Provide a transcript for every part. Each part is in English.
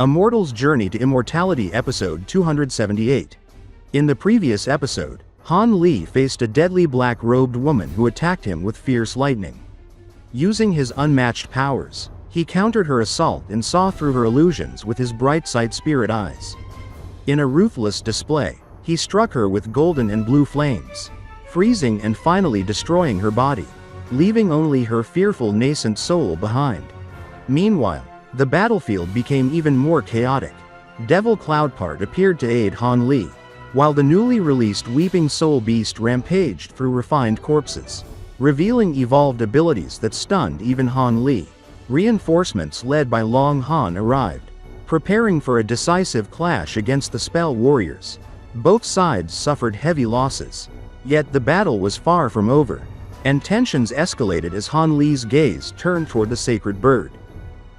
A Mortal's Journey to Immortality Episode 278. In the previous episode, Han Li faced a deadly black-robed woman who attacked him with fierce lightning. Using his unmatched powers, he countered her assault and saw through her illusions with his bright sight spirit eyes. In a ruthless display, he struck her with golden and blue flames, freezing and finally destroying her body, leaving only her fearful nascent soul behind. Meanwhile, the battlefield became even more chaotic. Devil Cloudpart appeared to aid Han Li, while the newly released Weeping Soul Beast rampaged through refined corpses, revealing evolved abilities that stunned even Han Li. Reinforcements led by Long Han arrived, preparing for a decisive clash against the Spell Warriors. Both sides suffered heavy losses, yet the battle was far from over, and tensions escalated as Han Li's gaze turned toward the Sacred Bird.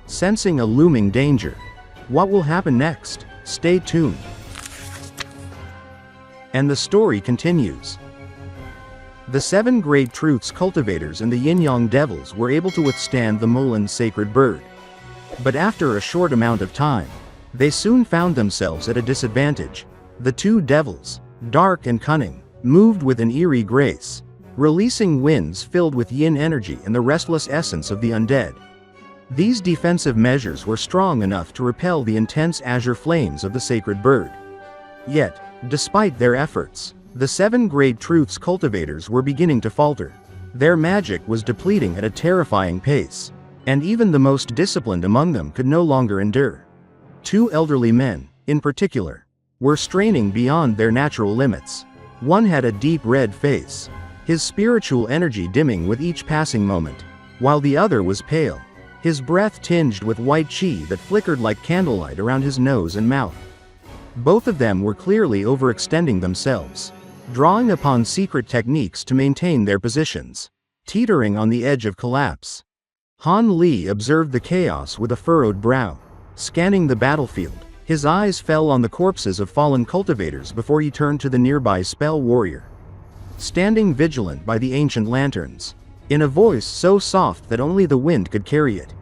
Sensing a looming danger, what will happen next? Stay tuned. And the story continues. The Seven Great Truths Cultivators and the Yin Yang Devils were able to withstand the Moulan Sacred Bird. But after a short amount of time, they soon found themselves at a disadvantage. The two devils, dark and cunning, moved with an eerie grace, releasing winds filled with yin energy and the restless essence of the undead. These defensive measures were strong enough to repel the intense azure flames of the Sacred Bird. Yet, despite their efforts, the Seven Great Truths Cultivators were beginning to falter. Their magic was depleting at a terrifying pace, and even the most disciplined among them could no longer endure. Two elderly men, in particular, were straining beyond their natural limits. One had a deep red face, his spiritual energy dimming with each passing moment, while the other was pale, his breath tinged with white qi that flickered like candlelight around his nose and mouth. Both of them were clearly overextending themselves, drawing upon secret techniques to maintain their positions, teetering on the edge of collapse. Han Li observed the chaos with a furrowed brow. Scanning the battlefield, his eyes fell on the corpses of fallen cultivators before he turned to the nearby Spell Warrior. Standing vigilant by the ancient lanterns, in a voice so soft that only the wind could carry it,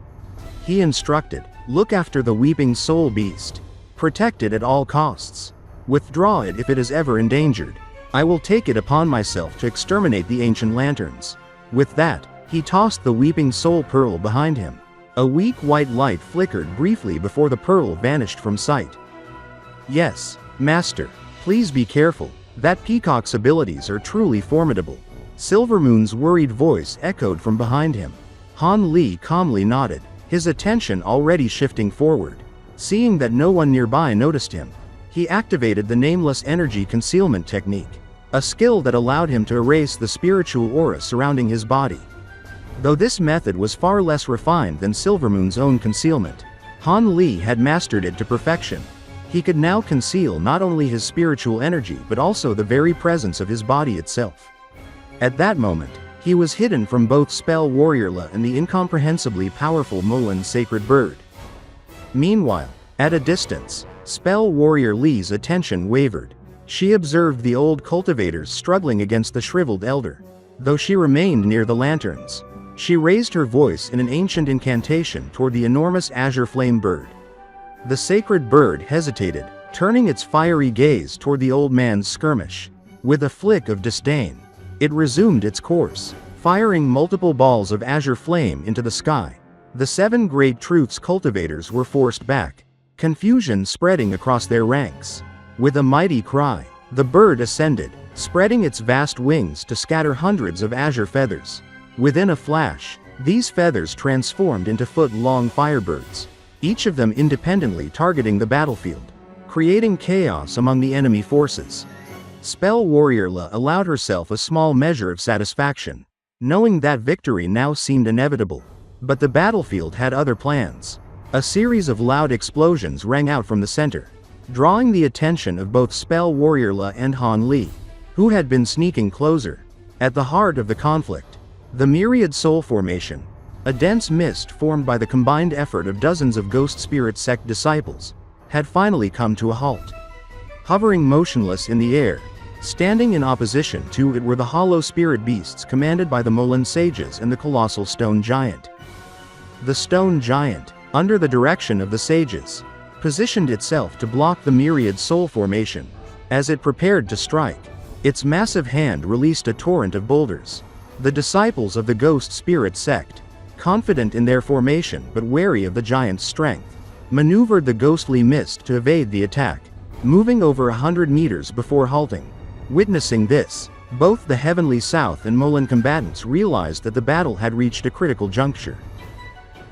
he instructed, "Look after the Weeping Soul Beast. Protect it at all costs. Withdraw it if it is ever endangered. I will take it upon myself to exterminate the ancient lanterns." With that, he tossed the Weeping Soul Pearl behind him. A weak white light flickered briefly before the pearl vanished from sight. "Yes, Master. Please be careful. That peacock's abilities are truly formidable." Silvermoon's worried voice echoed from behind him. Han Li calmly nodded, his attention already shifting forward. Seeing that no one nearby noticed him, he activated the nameless energy concealment technique, a skill that allowed him to erase the spiritual aura surrounding his body. Though this method was far less refined than Silvermoon's own concealment, Han Li had mastered it to perfection. He could now conceal not only his spiritual energy but also the very presence of his body itself. At that moment, he was hidden from both Spell Warrior La and the incomprehensibly powerful Moulan Sacred Bird. Meanwhile, at a distance, Spell Warrior Li's attention wavered. She observed the old cultivators struggling against the shriveled elder. Though she remained near the lanterns, she raised her voice in an ancient incantation toward the enormous azure flame bird. The Sacred Bird hesitated, turning its fiery gaze toward the old man's skirmish. With a flick of disdain, it resumed its course, firing multiple balls of azure flame into the sky. The Seven Great Truths Cultivators were forced back, confusion spreading across their ranks. With a mighty cry, the bird ascended, spreading its vast wings to scatter hundreds of azure feathers. Within a flash, these feathers transformed into foot-long firebirds, each of them independently targeting the battlefield, creating chaos among the enemy forces. Spell Warrior La allowed herself a small measure of satisfaction, knowing that victory now seemed inevitable. But the battlefield had other plans. A series of loud explosions rang out from the center, drawing the attention of both Spell Warrior La and Han Li, who had been sneaking closer. At the heart of the conflict, the Myriad Soul Formation, a dense mist formed by the combined effort of dozens of Ghost Spirit Sect disciples, had finally come to a halt. Hovering motionless in the air, standing in opposition to it were the hollow spirit beasts commanded by the Moulan Sages and the colossal stone giant. The stone giant, under the direction of the sages, positioned itself to block the myriad soul formation. As it prepared to strike, its massive hand released a torrent of boulders. The disciples of the Ghost Spirit Sect, confident in their formation but wary of the giant's strength, maneuvered the ghostly mist to evade the attack, moving over 100 meters before halting. Witnessing this, both the Heavenly South and Moulan combatants realized that the battle had reached a critical juncture.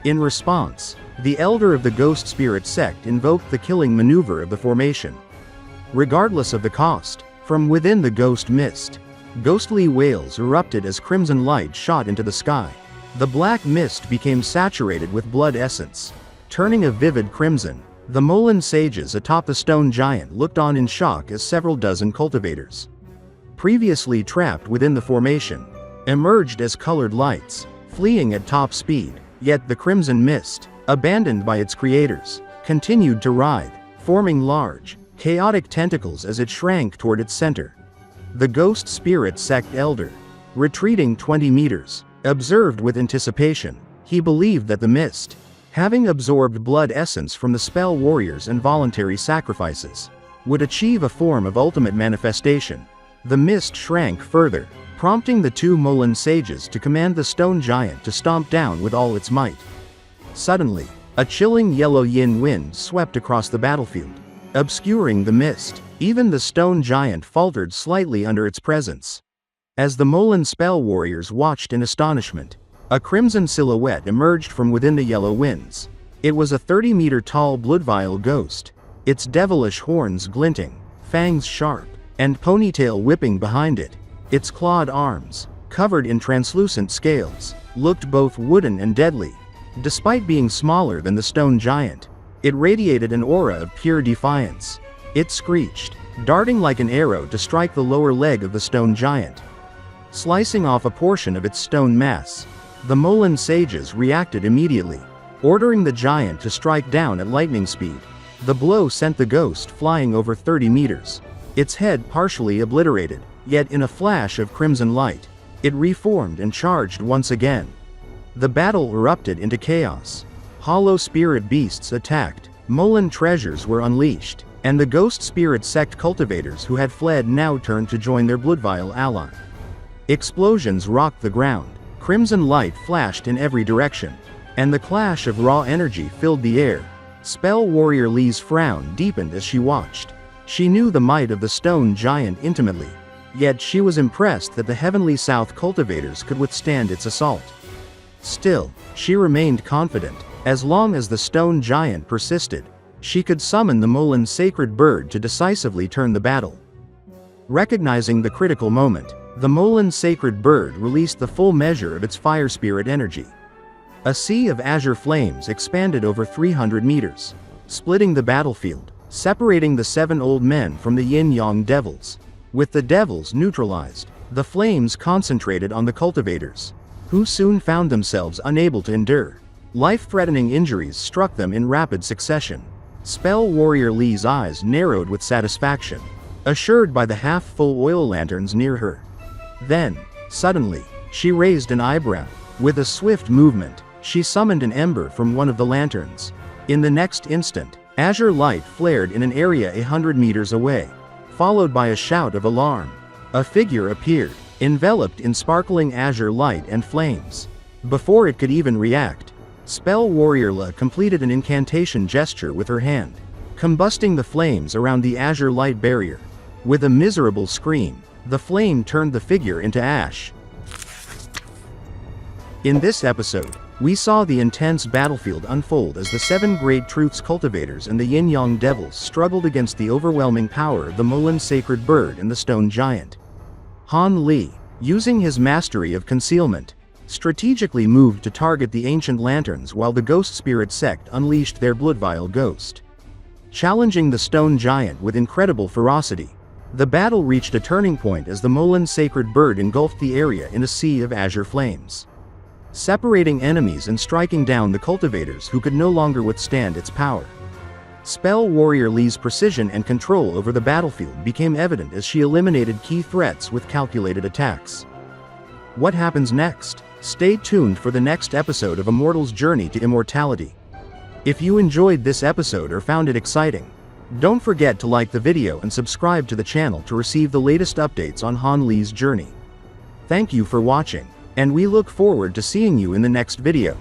In response, the elder of the Ghost Spirit Sect invoked the killing maneuver of the formation. Regardless of the cost, from within the ghost mist, ghostly wails erupted as crimson light shot into the sky. The black mist became saturated with blood essence, turning a vivid crimson. The Moulan sages atop the stone giant looked on in shock as several dozen cultivators, previously trapped within the formation, emerged as colored lights, fleeing at top speed. Yet the crimson mist, abandoned by its creators, continued to writhe, forming large, chaotic tentacles as it shrank toward its center. The Ghost Spirit Sect elder, retreating 20 meters, observed with anticipation. He believed that the mist, having absorbed blood essence from the spell warriors and voluntary sacrifices, would achieve a form of ultimate manifestation. The mist shrank further, prompting the two Moulan sages to command the stone giant to stomp down with all its might. Suddenly, a chilling yellow yin wind swept across the battlefield, obscuring the mist. Even the stone giant faltered slightly under its presence. As the Moulan spell warriors watched in astonishment, a crimson silhouette emerged from within the yellow winds. It was a 30-meter tall Bloodvile Ghost, its devilish horns glinting, fangs sharp, and ponytail whipping behind it. Its clawed arms, covered in translucent scales, looked both wooden and deadly. Despite being smaller than the stone giant, it radiated an aura of pure defiance. It screeched, darting like an arrow to strike the lower leg of the stone giant, slicing off a portion of its stone mass. The Moulan sages reacted immediately, ordering the giant to strike down at lightning speed. The blow sent the ghost flying over 30 meters, its head partially obliterated. Yet in a flash of crimson light, it reformed and charged once again. The battle erupted into chaos. Hollow spirit beasts attacked, Moulan treasures were unleashed, and the Ghost Spirit Sect cultivators who had fled now turned to join their Bloodvile ally. Explosions rocked the ground, crimson light flashed in every direction, and the clash of raw energy filled the air. Spell warrior Lee's frown deepened as she watched. She knew the might of the stone giant intimately, yet she was impressed that the Heavenly South cultivators could withstand its assault. Still, she remained confident. As long as the stone giant persisted, she could summon the Moulan Sacred Bird to decisively turn the battle. Recognizing the critical moment, the Moulan Sacred Bird released the full measure of its fire spirit energy. A sea of azure flames expanded over 300 meters, splitting the battlefield, separating the 7 old men from the Yin Yang Devils. With the devils neutralized, the flames concentrated on the cultivators, who soon found themselves unable to endure. Life-threatening injuries struck them in rapid succession. Spell warrior Lee's eyes narrowed with satisfaction, assured by the half-full oil lanterns near her. Then, suddenly, she raised an eyebrow. With a swift movement, she summoned an ember from one of the lanterns. In the next instant, azure light flared in an area 100 meters away, followed by a shout of alarm. A figure appeared, enveloped in sparkling azure light and flames. Before it could even react, spell warrior La completed an incantation gesture with her hand, combusting the flames around the azure light barrier. With a miserable scream, the flame turned the figure into ash. In this episode, we saw the intense battlefield unfold as the 7 Great Truths Cultivators and the Yin Yang Devils struggled against the overwhelming power of the Moulan Sacred Bird and the Stone Giant. Han Li, using his mastery of concealment, strategically moved to target the ancient lanterns while the Ghost Spirit Sect unleashed their Bloodvile Ghost, challenging the Stone Giant with incredible ferocity. The battle reached a turning point as the Moulan Sacred Bird engulfed the area in a sea of azure flames, separating enemies and striking down the cultivators who could no longer withstand its power. Spell warrior Lee's precision and control over the battlefield became evident as she eliminated key threats with calculated attacks. What happens next? Stay tuned for the next episode of Immortal's Journey to Immortality. If you enjoyed this episode or found it exciting, don't forget to like the video and subscribe to the channel to receive the latest updates on Han Li's journey. Thank you for watching, and we look forward to seeing you in the next video.